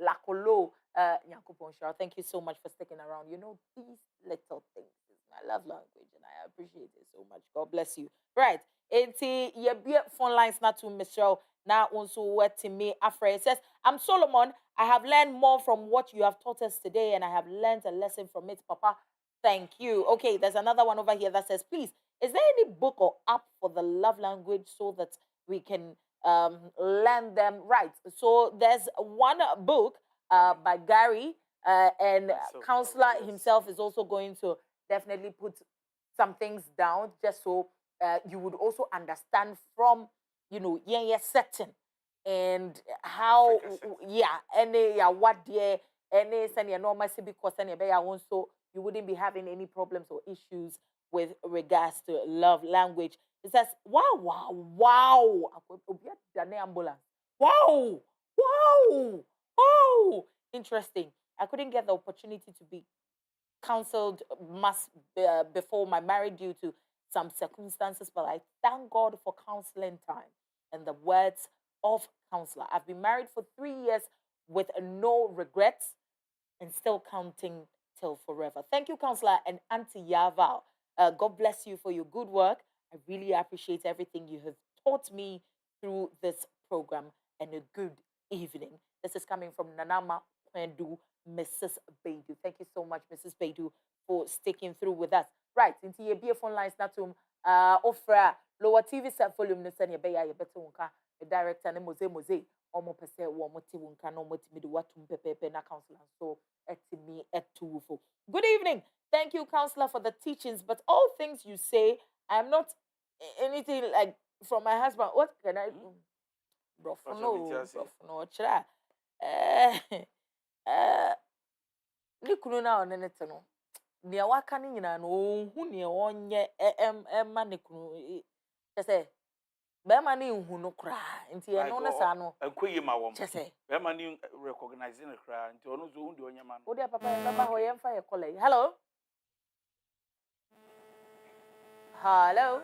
Lakolo Nyakupon Shao. Thank you so much for sticking around. You know, these little things is my love language and I appreciate it so much. God bless you. Right. Inti ye be phone lines not to Michelle. Now also waiting me after it says, I'm Solomon. I have learned more from what you have taught us today, and I have learned a lesson from it, Papa. Thank you. Okay, there's another one over here that says, please, is there any book or app for the love language so that we can learn them right? So there's one book by Gary, and counselor himself is also going to definitely put some things down just so you would also understand from, setting and how, what dear, any send your normal because also you wouldn't be having any problems or issues with regards to love language. It says, wow. Wow. Oh, interesting. I couldn't get the opportunity to be counseled before my marriage due to some circumstances, but I thank God for counseling time and the words of counselor. I've been married for 3 years with no regrets and still counting till forever. Thank you, counselor and Auntie Yaval. God bless you for your good work. I really appreciate everything you have taught me through this program, and a good evening. This is coming from Nanama Kwendu, Mrs. Baidu. Thank you so much, Mrs. Baidu, for sticking through with us. Right, into your phone lines, not to offer lower TV set volume, no send your better the director ne mose omo pese wo mo ti wonka no mo ti me de watum pepepe na counselor so etimi etuwufo. Good evening. Thank you, counselor, for the teachings, but all things you say, I'm not anything like from my husband. What can I do? Bro, no, chira. Ni kunu na one ne te no. Nea waka ne nyina no ohun ne onye ma ne kunu say be ma ne hu no kra nti e no ne sa no enkoyi ma wo be ma ne recognize ne kra nti ono zo hu de onye ma no wo de papa e baba ho ye mfa ye kole. Hello. Hello.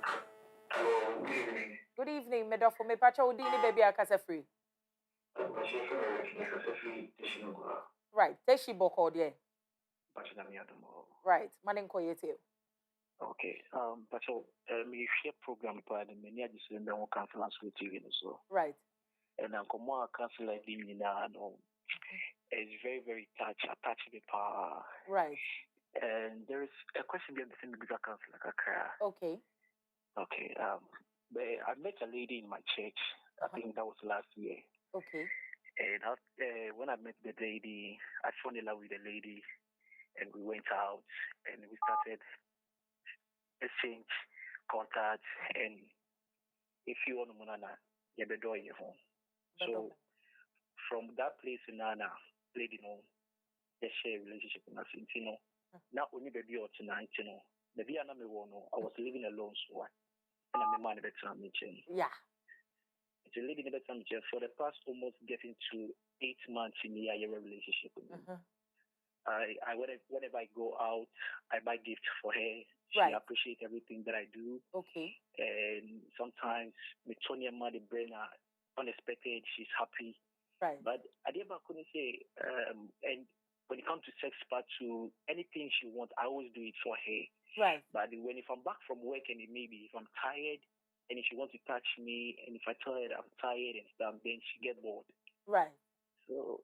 Good evening, Medofo. Me pacha odi ni baby akasa free. Right. Teshi boko there. Right. Manin koyete. Okay. But so me share program part and many just remember one council with you so. Right. And I'm come on council like the no. It's very, very touchy power. Right. And there is a question behind the bigger council like a cry. Okay. Okay. But I met a lady in my church. I think that was last year. Okay. And when I met the lady, I fell in love with the lady, and we went out and we started exchange contact. And if you want to monana, you better do your home. So from that place in Nana, lady, they share relationship with us. Not only baby or tonight, the be another one. I was living alone, so and I'm a man better meeting. Yeah. It's a lady better meeting for the past almost getting to 8 months in the year relationship with me. I whenever I go out, I buy gifts for her. She appreciates everything that I do. Okay. And sometimes with Tonya the brain unexpected, she's happy. Right. But I couldn't say and when it comes to sex part to anything she wants, I always do it for her. Right. But if I'm back from work and maybe if I'm tired and if she wants to touch me and if I tell her that I'm tired and stuff, then she get bored. Right. So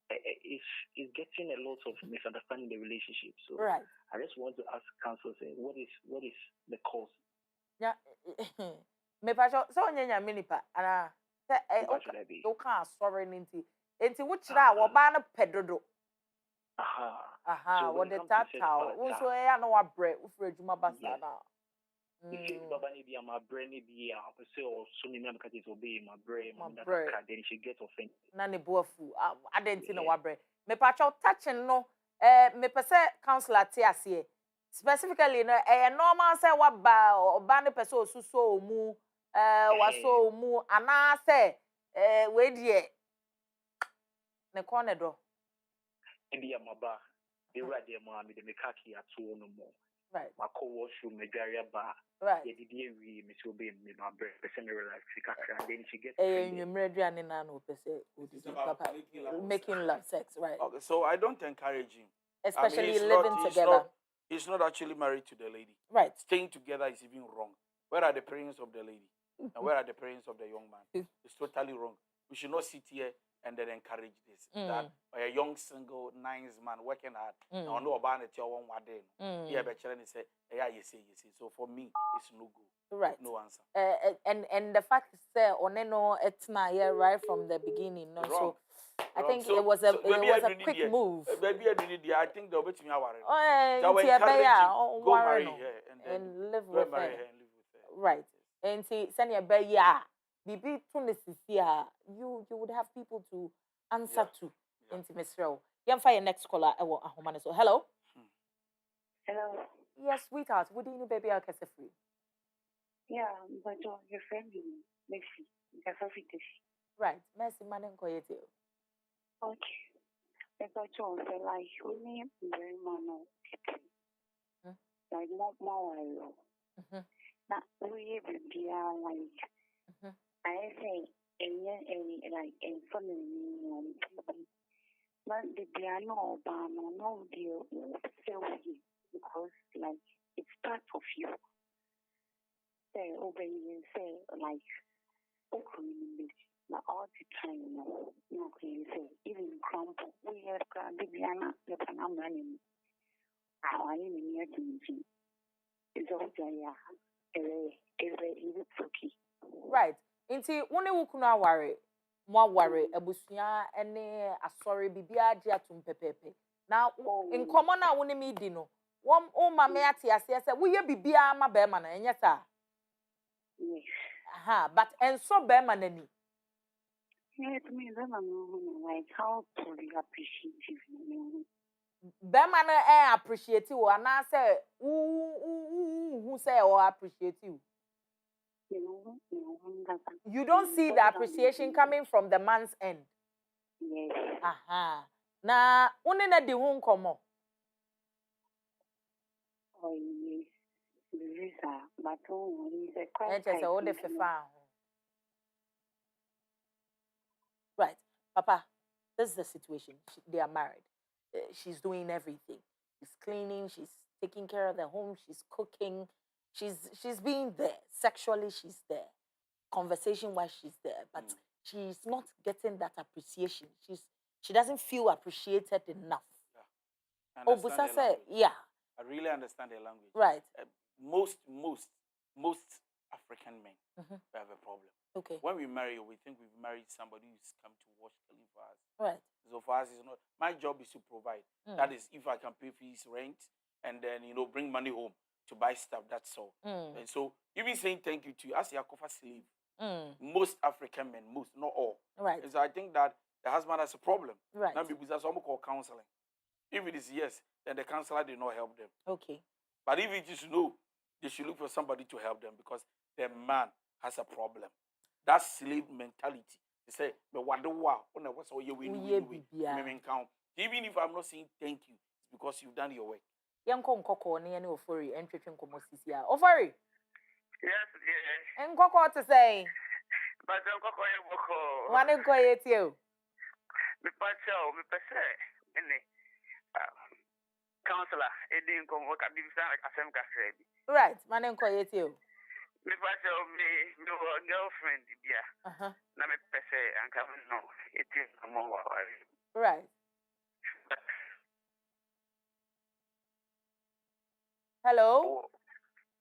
it's getting a lot of misunderstanding in the relationship. So right. I just want to ask counsel, say, what is the cause? Yeah. Me pacho so nyanya minipa ana say o kan sorry ninti enti wo kira wo ba na pedodo. So what the tata wo so ya na wa bre wo fra adwuma basa na. If baba ni be my brain ni be I say or so me make it obey my brain then she get offended. Na ne boafu adenti na wa bre. Me pacho touching no me pese counselor ti ase specifically no normal say wa ba oba ne pese osuso mu waso mu ana say we die ne corner do ebi amaba be ready ma me de mekaki ato no mo right ma ko washroom me dware ba right ye didi wi me so be me ma bre pese me relax kakra then she gets nwumreduane na no pese papa making love sex right. Okay, so I don't encourage him, especially living together. He's not actually married to the lady. Right. Staying together is even wrong. Where are the parents of the lady? And where are the parents of the young man? It's totally wrong. We should not sit here and then encourage this. That a young single nice man working hard. I know about it. One day. Yeah, but children say, yeah, you say. So for me, it's no good. Right. No answer. And the fact is, oneno it's not here right from the beginning. No, so I think it was a quick move. Baby, I think they'll be to me. Oh, go marry her and live with her. Right. And see, send your baby. Yeah. Bibi tunisisia. You would have people to answer to. Intimacy. Yam for your next caller. So hello. Hello. Yes, sweetheart. Would you need baby? I'll kiss free. Yeah, but your friend is Messi. Right. Messi, man, and koyete. Okay. Because like only very man, like more. Now we be like I say any like in family but the piano no deal because like it's part of you. Say obeying say like now all the time no can say even crumple we have the piano the panam running. I am near to me. It's all there. It's okay. Right. Inti wone wukunu aware mo aware abusua ene asori bibia age atum pepepe na nkomo na wone mi di no wom o ma me ate ase se woye bibia ma be ma na enye sa Yes. aha but enso be ma nani Yeah, to me, then I'm like, how to be appreciative. be ma na appreciate you na say who say or appreciate you. You don't see the appreciation coming from the man's end. Yes. Aha. Na une na di hu nkomo. Oh, yes. Visa, but oh, he's a quite And just all the fefa. Right. Papa, this is the situation. They are married. She's doing everything. She's cleaning, she's taking care of the home, she's cooking. She's being there. Sexually, she's there. Conversation-wise, she's there. But she's not getting that appreciation. She doesn't feel appreciated enough. Yeah. Oh, Busa said, yeah. I really understand the language. Right. Most African men have a problem. Okay. When we marry, we think we've married somebody who's come to wash clean for us. Right. So for us, it's not. My job is to provide. That is, if I can pay for his rent and then bring money home to buy stuff. That's all. And so even saying thank you to you, as a slave, most African men, most, not all. Right. And so I think that the husband has a problem. Right. Now because that's what we call counseling. If it is yes, then the counselor did not help them. Okay. But if it is no, they should look for somebody to help them because the man has a problem. That slave mentality. They say, but what the wow? Even if I'm not saying thank you, it's because you've done your work. Yanko nkoko ne ofori entwetwe nkomo sisi a. Ofori. Yes, yes. Nkoko to say. But nkoko e boko. Wane nko yeti o. Me pese. Ene. Counselor, edi nkomo ka bibisa asem ka sebi. Right, mane nko yeti o. Me pese me girlfriend bia. Na me pese anka no eti nkomo wa. Right. Hello? Oh.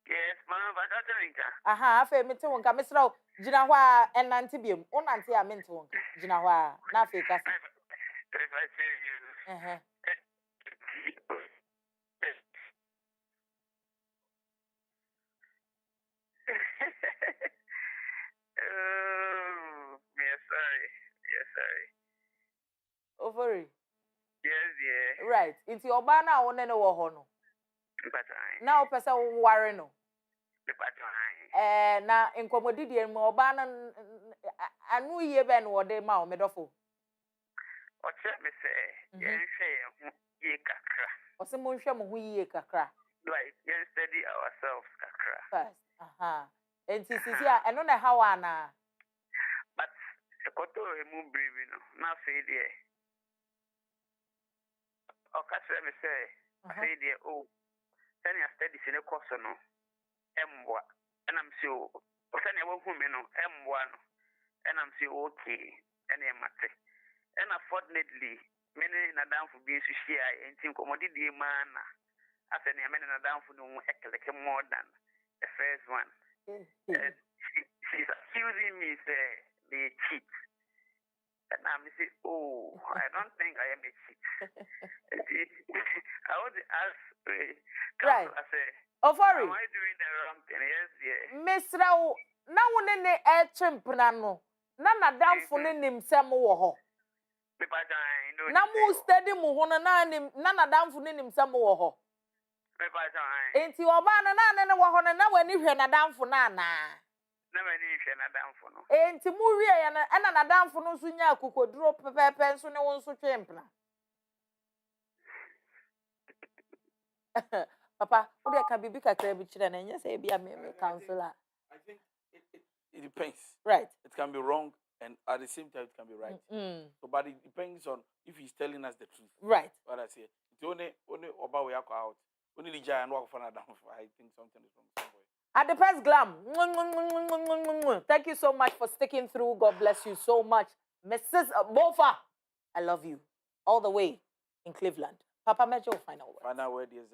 Yes, mama, but that's Rinka. Aha, afa me te wonka mesra gina hɔ a enante biem. Onante a mente wonka. Gina hɔ a na afa kasa. If I say you. Oh, yes, sorry. Yes, sorry. Ovary. Yes, yeah. Right. Inti oba na wo ne ne wo ho no. Na o pese wo ware no. Na inkomodidie mu oba na anu ye be no de ma o medofo. O che me say, yen hwe ye kakra. O se mo hwe mo ho ye kakra. Like, yen study ourselves kakra. First. Aha. Enti sisi a eno na hawa na. But ekoto emu bribi no. Na say there. O ka se me say, say there oh. Send your studies in a course no. Emwa. And I'm so send your hu me no. Emwa no. And I'm so okay. And I'm mate. And unfortunately, many na down for being share and think commodity man. After the men na down for no more than the first one. She's accusing me say they cheat. And I'm saying, oh, I don't think I am a cheat. I want to ask, right. I say, Ofori. am I doing the wrong thing? Yes, yeah. Miss Rao, na wone ne chimp no. Na nadamfo ne nimsem wo ho. Na mu steady mu ho na nadamfo ne nimsem wo ho. Enti oba na ne wo ho na wani hwe nadamfo na. Na mani hwe nadamfo no. Enti mu wie ya na nadamfo no nso nya akokoduro pepepe nso ne wo nso twempna. Papa, who dey can be kakra bi chire na nya say bia me counselor. I think it depends. Right. It can be wrong and at the same time it can be right. So, but it depends on if he's telling us the truth. Right. What I say. It's only about we out. Only the giant walk for down. I think something is wrong somewhere. At the first glam. Thank you so much for sticking through. God bless you so much. Mrs. Bofa, I love you. All the way in Cleveland. Papa Major, final word. Final word is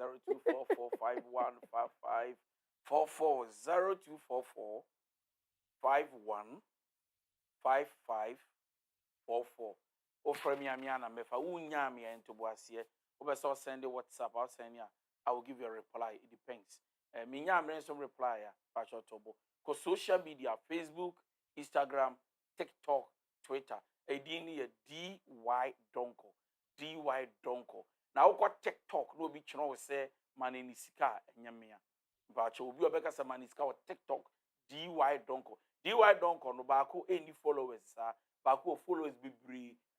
0244515544. 024451 5544. Offer me a miana mefa unya me into boasie. Obeso send the WhatsApp, I'll send ya. I will give you a reply. It depends. Minya bring some reply ya, Pacho Tobo. Because social media, Facebook, Instagram, TikTok, Twitter, edini a DY Donko. DY Donko. Now got TikTok, no be chino say manisika nyamia. Pacho obi obeka say manisika or TikTok, DY Donko. DY Donko no bako any followers bako followers be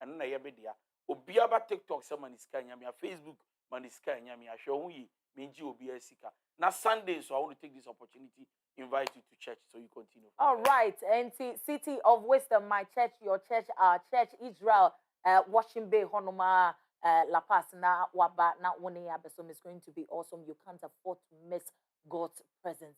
and na yebedia. Obi aba TikTok say manisika nyamia, Facebook manisika nyamia. Show yi menji obi esika. Na Sunday, so I want to take this opportunity invite you to church so you continue. All right, and City of Wisdom, my church, your church, our church, Israel, Washington Bay, Honoma, La Paz, na Waba, na Wone Abesom is going to be awesome. You can't afford to miss God's presence.